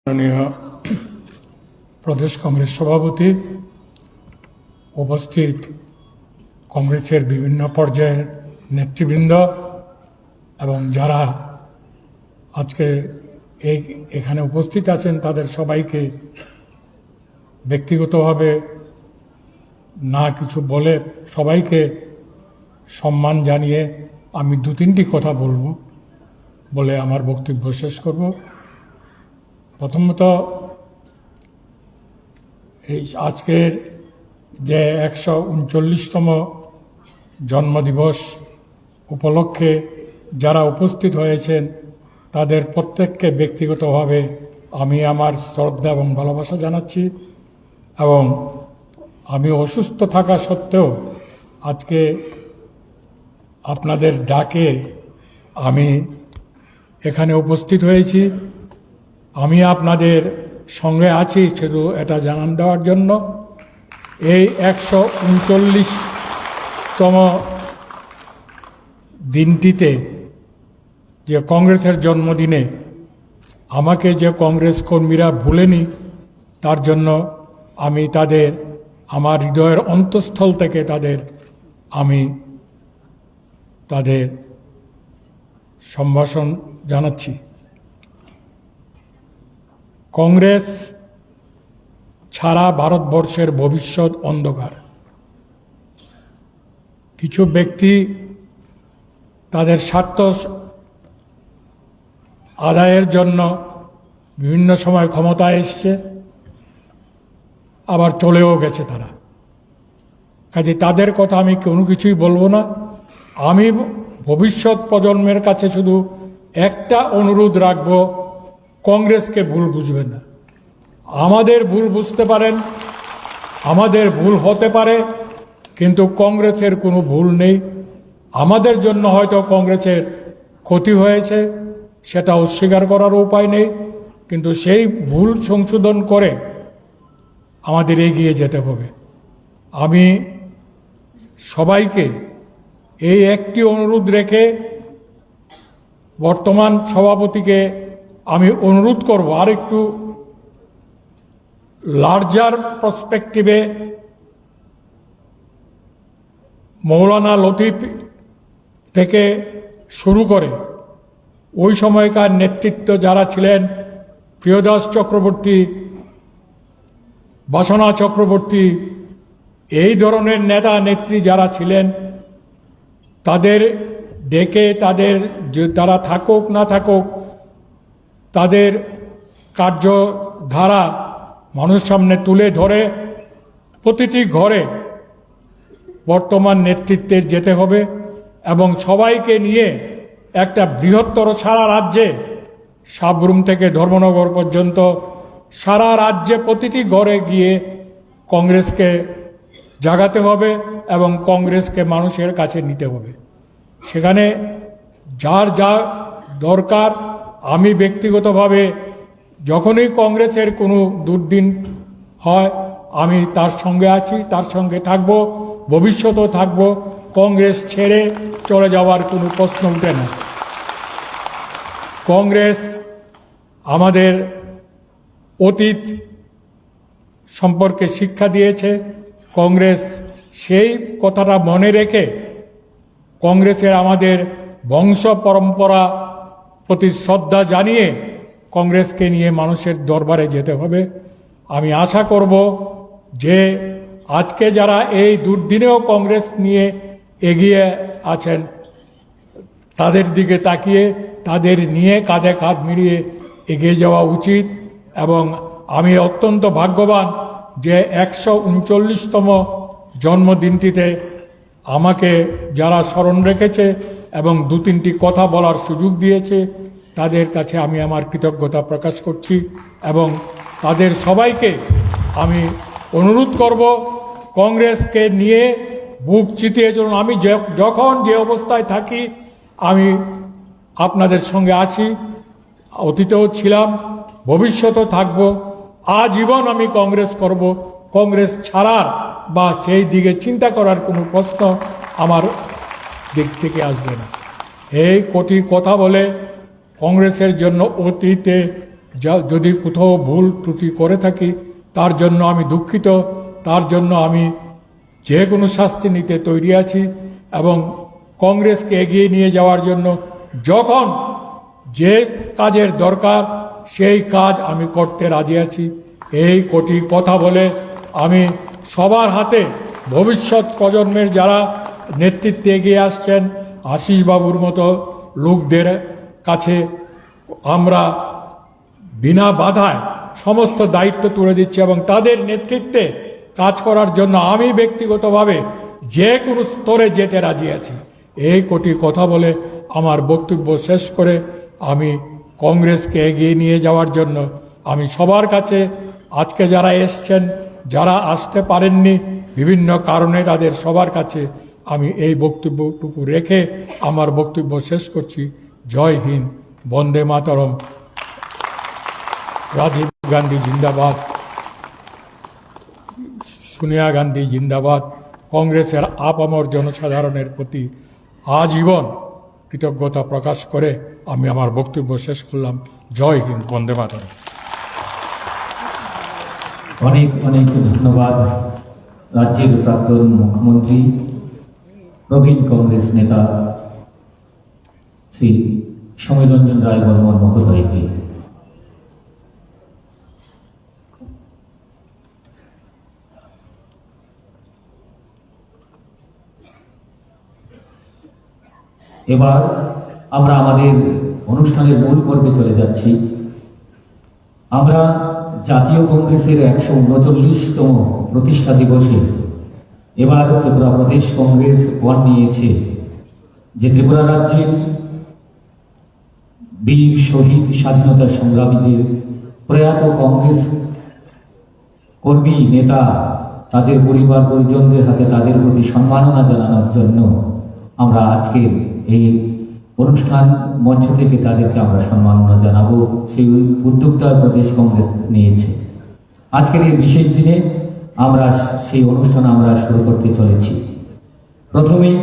মাননীয় প্রদেশ কংগ্রেস সভাপতি, উপস্থিত কংগ্রেসের বিভিন্ন পর্যায়ের নেতৃবৃন্দ এবং যারা আজকে এখানে উপস্থিত আছেন তাদের সবাইকে ব্যক্তিগতভাবে না কিছু বলে সবাইকে সম্মান জানিয়ে আমি দু তিনটি কথা বলবো বলে আমার বক্তব্য শেষ করব। প্রথমত, এই আজকের যে 139তম জন্মদিবস উপলক্ষে যারা উপস্থিত হয়েছেন তাদের প্রত্যেককে ব্যক্তিগতভাবে আমি আমার শ্রদ্ধা এবং ভালোবাসা জানাচ্ছি এবং আমি অসুস্থ থাকা সত্ত্বেও আজকে আপনাদের ডাকে আমি এখানে উপস্থিত হয়েছি। আমি আপনাদের সঙ্গে আছি শুধু এটা জানান দেওয়ার জন্য। এই 139তম দিনটিতে যে কংগ্রেসের জন্মদিনে আমাকে যে কংগ্রেস কর্মীরা ভুলেনি তার জন্য আমি তাদের আমার হৃদয়ের অন্তঃস্থল থেকে আমি তাদের সম্ভাষণ জানাচ্ছি। কংগ্রেস ছাড়া ভারতবর্ষের ভবিষ্যৎ অন্ধকার। কিছু ব্যক্তি তাদের স্বার্থ আদায়ের জন্য বিভিন্ন সময় ক্ষমতায় এসছে, আবার চলেও গেছে তারা। কাজে তাদের কথা আমি কোনো কিছুই বলবো না। আমি ভবিষ্যৎ প্রজন্মের কাছে শুধু একটা অনুরোধ রাখব, কংগ্রেসকে ভুল বুঝবেন না। আমাদের ভুল বুঝতে পারেন, আমাদের ভুল হতে পারে, কিন্তু কংগ্রেসের কোনো ভুল নেই। আমাদের জন্য হয়তো কংগ্রেসের ক্ষতি হয়েছে, সেটা অস্বীকার করার উপায় নেই, কিন্তু সেই ভুল সংশোধন করে আমাদের এগিয়ে যেতে হবে। আমি সবাইকে এই একটি অনুরোধ রেখে বর্তমান সভাপতিকে আমি অনুরোধ করব আর একটু লার্জার পার্সপেক্টিভে মৌলানা লতিফ থেকে শুরু করে ওই সময়কার নেতৃত্ব যারা ছিলেন, প্রিয়দাস চক্রবর্তী, বাসনা চক্রবর্তী, এই ধরনের নেতা নেত্রী যারা ছিলেন তাদের ডেকে তারা থাকুক না থাকুক তাদের কার্যধারা মানুষের সামনে তুলে ধরে প্রতিটি ঘরে বর্তমান নেতৃত্বের যেতে হবে এবং সবাইকে নিয়ে একটা বৃহত্তর সারা রাজ্যে সাবরুম থেকে ধর্মনগর পর্যন্ত সারা রাজ্যে প্রতিটি ঘরে গিয়ে কংগ্রেসকে জাগাতে হবে এবং কংগ্রেসকে মানুষের কাছে নিতে হবে। সেখানে যার যা দরকার, আমি ব্যক্তিগতভাবে যখনই কংগ্রেসের কোনো দুর্দিন হয় আমি তার সঙ্গে আছি, তার সঙ্গে থাকব, ভবিষ্যতেও থাকব। কংগ্রেস ছেড়ে চলে যাওয়ার কোনো প্রশ্ন উঠে না। কংগ্রেস আমাদের অতীত সম্পর্কে শিক্ষা দিয়েছে। কংগ্রেস সেই কথাটা মনে রেখে কংগ্রেসের আমাদের বংশ পরম্পরা প্রতি শ্রদ্ধা জানিয়ে কংগ্রেসকে নিয়ে মানুষের দরবারে যেতে হবে। আমি আশা করব যে আজকে যারা এই দুর্দিনেও কংগ্রেস নিয়ে এগিয়ে আছেন তাদের দিকে তাকিয়ে তাদের নিয়ে কাঁধে কাঁধ মিলিয়ে এগিয়ে যাওয়া উচিত। এবং আমি অত্যন্ত ভাগ্যবান যে 139তম জন্মদিনটিতে আমাকে যারা স্মরণ রেখেছে এবং দু তিনটি কথা বলার সুযোগ দিয়েছে তাদের কাছে আমি আমার কৃতজ্ঞতা প্রকাশ করছি এবং তাদের সবাইকে আমি অনুরোধ করব কংগ্রেসকে নিয়ে বুক চিতিয়ে চলুন। আমি যখন যে অবস্থায় থাকি আমি আপনাদের সঙ্গে আছি, অতীতেও ছিলাম, ভবিষ্যতেও থাকব। আজীবন আমি কংগ্রেস করব। কংগ্রেস ছাড়ার বা সেই দিকে চিন্তা করার কোনো প্রশ্ন আমার দিক থেকে আসবে না। এই কোটি কথা বলে কংগ্রেসের জন্য অতীতে যদি কোথাও ভুল ত্রুটি করে থাকি তার জন্য আমি দুঃখিত। তার জন্য আমি যে কোনো শাস্তি নিতে তৈরি আছি এবং কংগ্রেসকে এগিয়ে নিয়ে যাওয়ার জন্য যখন যে কাজের দরকার সেই কাজ আমি করতে রাজি আছি। এই কোটি কথা বলে আমি সবার হাতে ভবিষ্যৎ প্রজন্মের যারা নেতৃত্বে এগিয়ে আসছেন আশিস বাবুর মতো লোকদের কাছে আমরা বিনা বাধায় সমস্ত দায়িত্ব তুলে দিচ্ছি এবং তাদের নেতৃত্বে কাজ করার জন্য আমি ব্যক্তিগতভাবে যে কোনো স্তরে যেতে রাজি আছি। এই কোটি কথা বলে আমার বক্তব্য শেষ করে আমি কংগ্রেসকে এগিয়ে নিয়ে যাওয়ার জন্য আমি সবার কাছে আজকে যারা এসছেন, যারা আসতে পারেননি বিভিন্ন কারণে, তাদের সবার কাছে আমি এই বক্তব্যটুকু রেখে আমার বক্তব্য শেষ করছি। জয় হিন্দ, বন্দে মাতরম, রাজীব গান্ধী জিন্দাবাদ, সোনিয়া গান্ধী জিন্দাবাদ। কংগ্রেসের আপামর জনসাধারণের প্রতি আজীবন কৃতজ্ঞতা প্রকাশ করে আমি আমার বক্তব্য শেষ করলাম। জয় হিন্দ, বন্দে মাতরম। অনেক অনেক ধন্যবাদ রাজ্যের প্রাক্তন মুখ্যমন্ত্রী প্রবীণ কংগ্রেস নেতা শ্রী সমীরঞ্জন রায় বর্মন মহোদয়কে। এবার আমরা আমাদের অনুষ্ঠানের মূল পর্বে চলে যাচ্ছি। আমরা জাতীয় কংগ্রেসের 139তম প্রতিষ্ঠা দিবসে এবার ত্রিপুরা প্রদেশ কংগ্রেস পণ নিয়েছে যে ত্রিপুরা রাজ্যের বীর শহীদ স্বাধীনতা সংগ্রামীদের, প্রয়াত কংগ্রেস কর্মী নেতা, তাদের পরিবার পরিজনদের হাতে তাদের প্রতি সম্মাননা জানানোর জন্য আমরা আজকের এই অনুষ্ঠান মঞ্চ থেকে তাদেরকে আমরা সম্মাননা জানাবো। সেই উদ্যোগটা প্রদেশ কংগ্রেস নিয়েছে। আজকের এই বিশেষ দিনে আমরা সেই অনুষ্ঠান আমরা শুরু করতে চলেছি। প্রথমেই